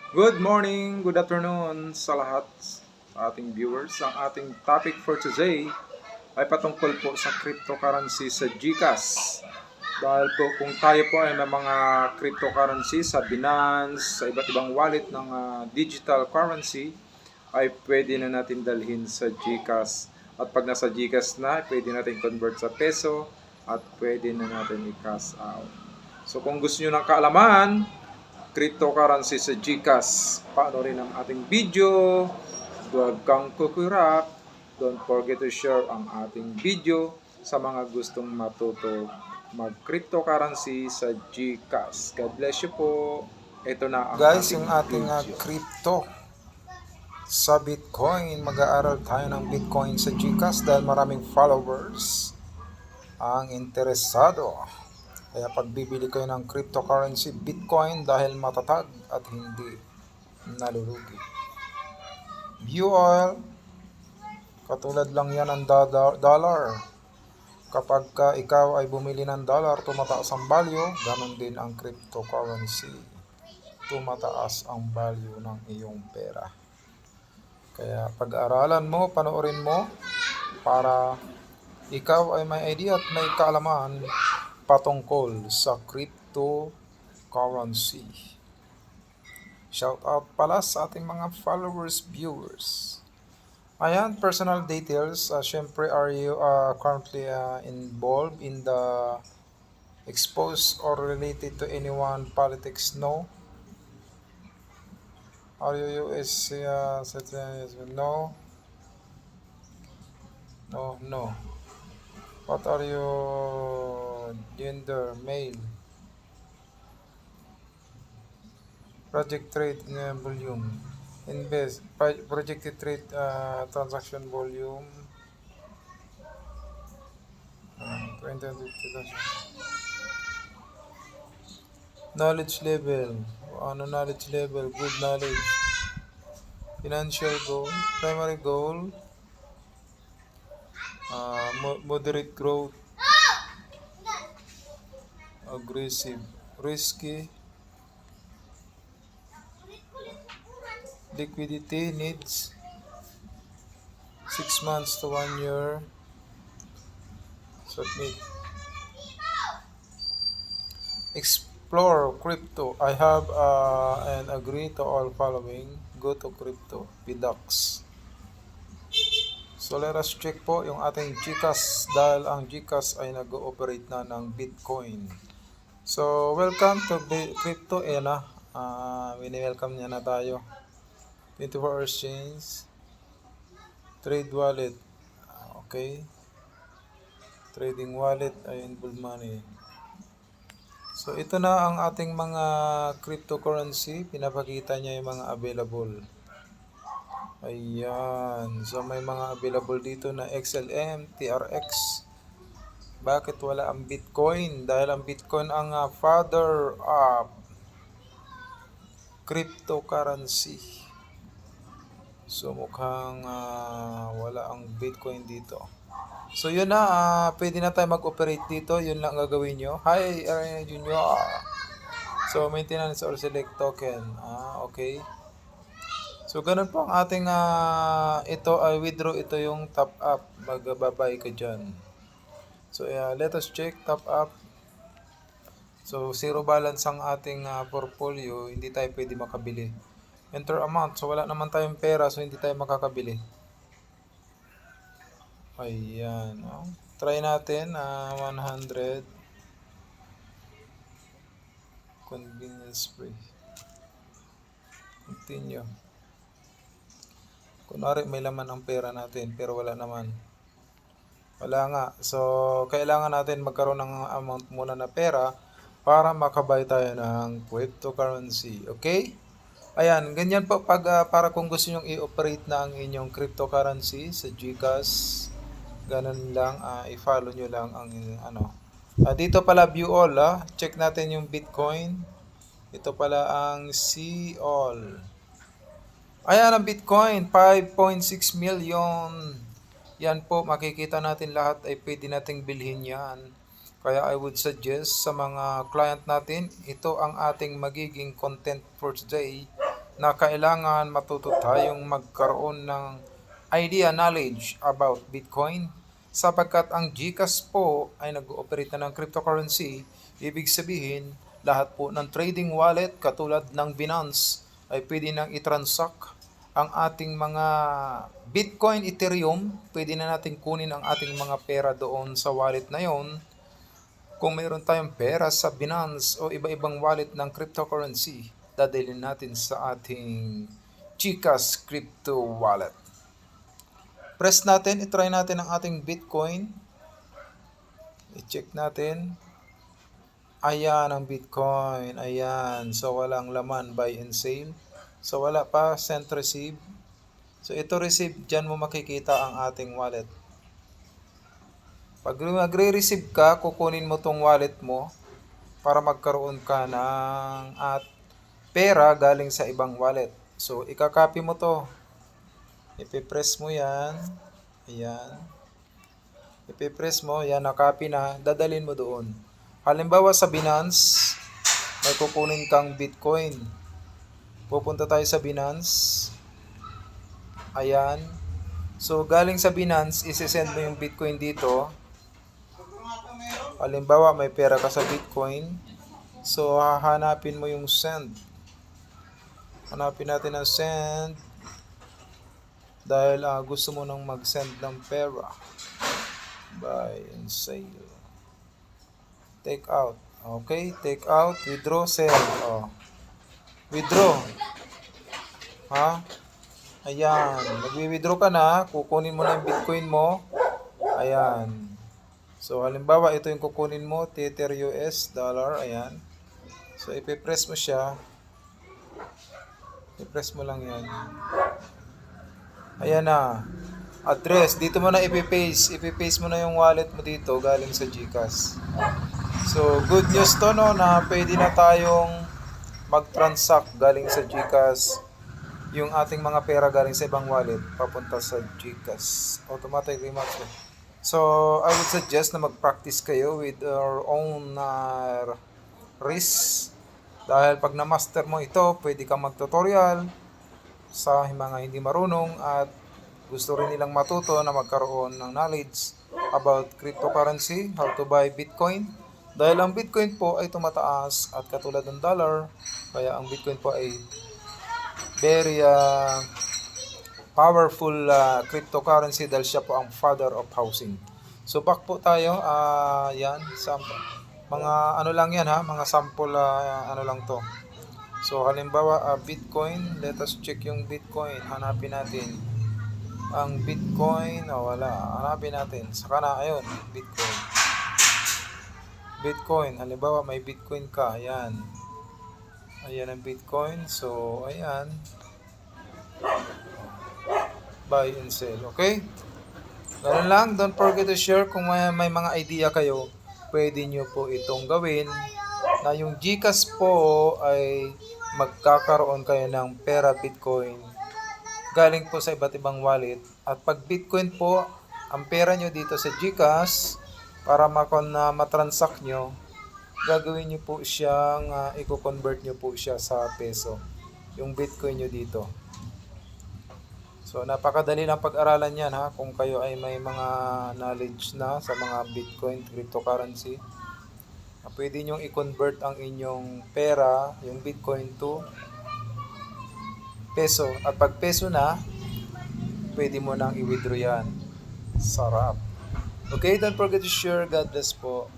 Good morning, good afternoon sa lahat sa ating viewers. Ang ating topic for today ay patungkol po sa cryptocurrency sa GCash. Dahil po kung tayo po ay may mga cryptocurrency sa Binance, sa iba't ibang wallet ng digital currency, ay pwede na natin dalhin sa GCash. At pag nasa GCash na, pwede natin convert sa peso at pwede na natin i-cash out. So kung gusto nyo ng kaalaman, cryptocurrency sa GCash. Paano rin ang ating video. Huwag kang kukurap. Don't forget to share ang ating video sa mga gustong matuto mag-cryptocurrency sa GCash. God bless you po. Ito na ang Guys, ating yung ating video. crypto sa Bitcoin, mag-aaral tayo ng Bitcoin sa GCash dahil maraming followers ang interesado. Kaya pagbibili kayo ng cryptocurrency Bitcoin dahil matatag at hindi nalulugi. View oil, katulad lang yan ng dollar. Kapag ikaw ay bumili ng dollar, tumataas ang value, ganun din ang cryptocurrency. Tumataas ang value ng iyong pera. Kaya pag-aralan mo, panoorin mo para ikaw ay may idea at may kaalaman patungkol sa cryptocurrency. Shout out pala sa ating mga followers, viewers. Ayan, personal details. Syempre, are you currently involved in the exposed or related to anyone politics? No. Are you US citizen? No. No, no. What are your gender? Male. Project trade volume. Invest. Projected trade transaction volume. 20,000. Knowledge level. Ano knowledge level? Good knowledge. Financial goal. Primary goal. Moderate growth. Aggressive. Risky. Liquidity needs 6 months to 1 year. Submit. Explore crypto. I have and agree to all following. Go to crypto. Bidox. So let us check po yung ating GCash dahil ang GCash ay nag-ooperate na ng Bitcoin. So welcome to crypto. Ayan na. Wini-welcome niya na tayo. 24 hours change. Trade wallet. Okay. Trading wallet ay involve money. So ito na ang ating mga cryptocurrency. Pinapakita niya yung mga available. Ayan. So may mga available dito na XLM, TRX. Bakit wala ang Bitcoin? Dahil ang Bitcoin ang father of cryptocurrency. So mukhang wala ang Bitcoin dito. So yun na, pwede na tayo mag-operate dito. Yun lang gagawin nyo. Hi, Arena Junior. So maintenance or select token. Okay. So ganun po ang ating ito ay withdraw, ito yung top up. Magbabay ka dyan. So let us check top up. So zero balance ang ating portfolio, hindi tayo pwede makabili. Enter amount, so wala naman tayong pera, so hindi tayo makakabili. Ayan. Try natin 100. Convenience free. Continue. Kunwari may laman ang pera natin pero wala naman. Wala nga. So kailangan natin magkaroon ng amount muna na pera para makabay tayo ng cryptocurrency. Okay? Ayan, ganyan po pag para kung gusto niyo i-operate na ang inyong cryptocurrency sa GCash, ganun lang, i-follow niyo lang ang ano. Dito pala view all, check natin yung Bitcoin. Ito pala ang see all. Ayan ang Bitcoin, 5.6 million. Yan po, makikita natin lahat ay pwede nating bilhin yan. Kaya I would suggest sa mga client natin, ito ang ating magiging content for today. na kailangan matuto tayong magkaroon ng idea, knowledge about Bitcoin sapagkat ang GCash po ay nag-ooperate na ng cryptocurrency. Ibig sabihin, lahat po ng trading wallet katulad ng Binance ay pwede nang i-transact ang ating mga Bitcoin, Ethereum. Pwede na natin kunin ang ating mga pera doon sa wallet na yon. Kung mayroon tayong pera sa Binance o iba-ibang wallet ng cryptocurrency, dadalhin natin sa ating GCash crypto wallet. Press natin, itry natin ang ating Bitcoin. I-check natin. Ayan ang Bitcoin. Ayan. So, walang laman, buy and sell. So, wala pa, send receive. So, ito receive, dyan mo makikita ang ating wallet. Pag magre-receive ka, kukunin mo tong wallet mo para magkaroon ka ng pera galing sa ibang wallet. So, ikakopy mo to. Ipipress mo yan. Ayan. Ipipress mo. Yan, nakopy na. Dadalhin mo doon. Halimbawa sa Binance, may kukunin kang Bitcoin. Pupunta tayo sa Binance. Ayan. So, galing sa Binance, isi-send mo yung Bitcoin dito. Halimbawa, may pera ka sa Bitcoin. So, hahanapin mo yung send. Hanapin natin ang send. Dahil gusto mo nang mag-send ng pera. Buy and sell. Take out. Okay, take out, withdraw, sell. Oh. Withdraw. Ha? Ayan. Magwi-withdraw ka na. Kukunin mo na yung Bitcoin mo. Ayan. So, halimbawa, ito yung kukunin mo. Tether US dollar. Ayan. So, ipipress mo siya. I-press mo lang yan. Ayan na. Address. Dito mo na ipipaste. Ipipaste mo na yung wallet mo dito galing sa GCash. So, good news to no na pwede na tayong mag-transact galing sa GCash yung ating mga pera galing sa ibang wallet papunta sa GCash. Automatic rematch. So, I would suggest na mag-practice kayo with your own risk. Dahil pag na-master mo ito, pwede kang mag-tutorial sa mga hindi marunong at gusto rin nilang matuto na magkaroon ng knowledge about cryptocurrency, how to buy Bitcoin. Dahil ang Bitcoin po ay tumataas at katulad ng dollar, kaya ang Bitcoin po ay very powerful cryptocurrency dahil siya po ang father of housing. So back po tayo, yan, mga ano lang yan ha, mga sample ano lang to. So halimbawa Bitcoin, let us check yung Bitcoin, hanapin natin ang Bitcoin, wala, hanapin natin, saka na, ayun, Bitcoin, halimbawa may Bitcoin ka, ayan ang Bitcoin, so ayan, buy and sell, okay? Ganun lang, don't forget to share kung may mga idea kayo, pwede nyo po itong gawin na yung GCash po ay magkakaroon kayo ng pera Bitcoin galing po sa iba't ibang wallet. At pag Bitcoin po, ang pera nyo dito sa GCash para matransact nyo, gagawin nyo po siyang, i-convert nyo po siya sa peso, yung Bitcoin nyo dito. So, napakadali lang pag-aralan yan ha, kung kayo ay may mga knowledge na sa mga Bitcoin, cryptocurrency. Pwede nyo i-convert ang inyong pera, yung Bitcoin to peso. At pag peso na, pwede mo nang i-withdraw yan. Sarap. Okay, don't forget to share. God bless po.